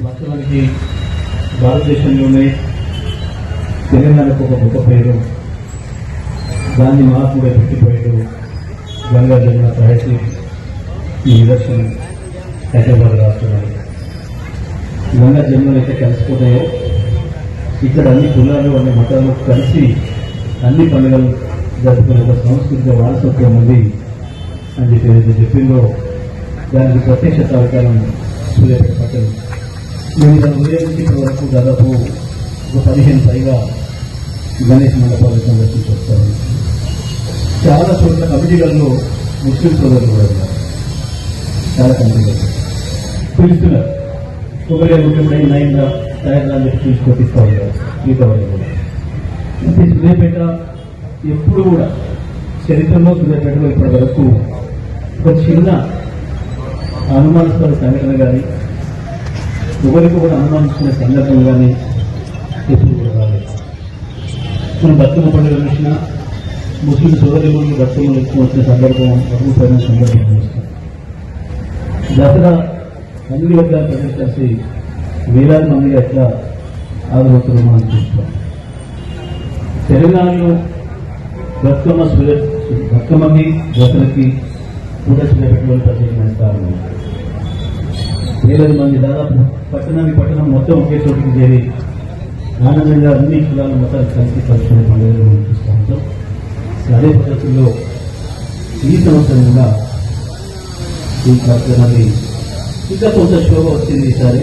వాస్తవానికి భారతదేశంలోనే తెలంగాణకు ఒక గొప్ప పేరు, దాన్ని మహాత్ముడే పెట్టిపోయాడు గంగా జమున తహసీల్. ఈ నిదర్శనం హైదరాబాద్ రాష్ట్రంలో గంగా జమునలు అయితే కలిసిపోతాయో ఇక్కడ అన్ని కులాలు అన్ని మతాలు కలిసి అన్ని పండుగలు జరుపుకునే ఒక సాంస్కృతిక వారసత్వం ఉంది అని చెప్పి చెప్పిందో దానికి ప్రత్యక్ష సహకారం సూర్యాపేట పట్టణం. మేము దాని ఉదయం నుంచి ఇప్పటి వరకు దాదాపు ఒక 15 పైగా గణేష్ మండపాలు సందర్శించి వస్తాము. చాలా చోట్ల కమిటీలలో ముస్లిం సోదరులు కూడా ఉన్నారు. చాలా కమిటీలు పిలుస్తున్నారు, ఒకరే ముఖ్యమైన నైన్గా తయారు చెప్పి చూసుకొట్టిస్తూ ఉంటారు. మిగతా వాళ్ళు కూడా అంటే సూర్యాపేట ఎప్పుడు కూడా చరిత్రలో సూర్యాపేటలో ఇప్పటి వరకు ఒక చిన్న అనుమానాస్పద సంఘటన కానీ ఒకరికి కూడా అనుమానించిన సందర్భం కానీ ఎప్పుడు కూడా రాలేదు. మనం బతుకమ్మ పండుగ చూసిన ముస్లిం సోదరులు బతుకమ్మలు ఎక్కువ వచ్చిన సందర్భం, బతుకుపోయిన సందర్భం చూస్తాం. దసరా అన్ని వర్గాల ప్రజలు కలిసి వేలాది మందిగా ఎట్లా ఆదరవుతారో మనం చూస్తాం. తెలంగాణలో బతుకమ్మకి దసరాకి కూడా సూర్యాపేటలో ప్రత్యేకమైన స్థానం. వేలాది మంది దాదాపు పట్టణం మొత్తం ఒకే చోటికి చేరి ఆనందంగా అన్ని కులాల మతాలు కలిసి కలుసుకునే పండుగలు మనం చూస్తూ ఉంటాం. అదే పద్ధతుల్లో ఈ సంవత్సరం కూడా ఈ కార్యక్రమాన్ని ఇంకా కొంత శోభ వచ్చింది ఈసారి.